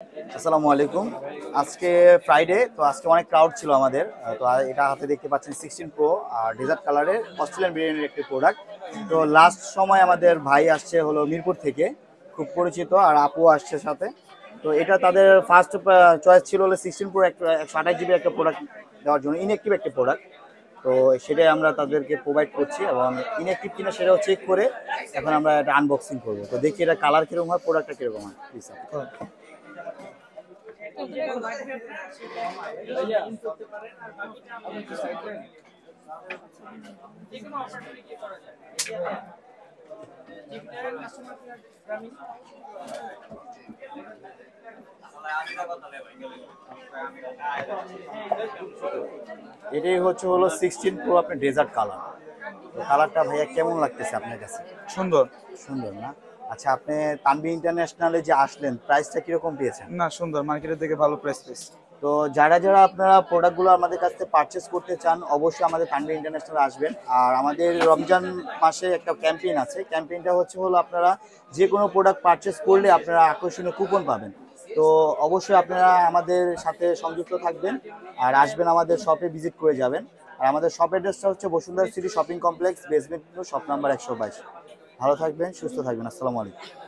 আসসালামু আলাইকুম। আজকে ফ্রাইডে, তো আজকে অনেক ক্রাউড ছিল আমাদের। তো এটা হাতে দেখতে পাচ্ছেন 16 প্রো আর ডেজার্ট কালারের অস্ট্রেলিয়ান ব্র্যান্ডের একটি প্রোডাক্ট। তো লাস্ট সময় আমাদের ভাই আসছে হলো মিরপুর থেকে, খুব পরিচিত, আর আপু আসছে সাথে। তো এটা তাদের ফার্স্ট চয়েস ছিল হলো 16 প্রো, একটা 128 জিবি একটা প্রোডাক্ট দেওয়ার জন্য, ইনঅ্যাক্টিভ একটা প্রোডাক্ট। তো সেটাই আমরা তাদেরকে প্রোভাইড করছি এবং ইনঅ্যাক্টিভ কিনা সেটাও চেক করে এখন আমরা এটা আনবক্সিং করবো। তো দেখি এটা কালার কিরকম হয়, প্রোডাক্টটা কিরকম হয় প্লিজ। এটাই হচ্ছে হলো 16 প্রো আপনার ডেজার্ট কালার। তো কালারটা ভাইয়া কেমন লাগতেছে আপনার কাছে? সুন্দর। সুন্দর না? আচ্ছা, আপনি তানভী ইন্টারন্যাশনালে যে আসলেন, প্রাইসটা কিরকম পেয়েছেন? না, সুন্দর, মার্কেটের থেকে ভালো প্রাইস পেয়েছি। তো যারা যারা আপনারা প্রোডাক্টগুলো আমাদের কাছ থেকে পারচেস করতে চান, অবশ্যই আমাদের তানভী ইন্টারন্যাশনাল আসবেন। আর আমাদের রমজান মাসে একটা ক্যাম্পেইন আছে, ক্যাম্পেইনটা হচ্ছে হলো আপনারা যে কোনো প্রোডাক্ট পারচেস করলে আপনারা আকর্ষণীয় কুপন পাবেন। তো অবশ্যই আপনারা আমাদের সাথে সংযুক্ত থাকবেন আর আসবেন, আমাদের শপে ভিজিট করে যাবেন। আর আমাদের শপ অ্যাড্রেসটা হচ্ছে Bashundhara city shopping complex, basement, shop number 122। ভালো থাকবেন, সুস্থ থাকবেন। আসসালামু আলাইকুম।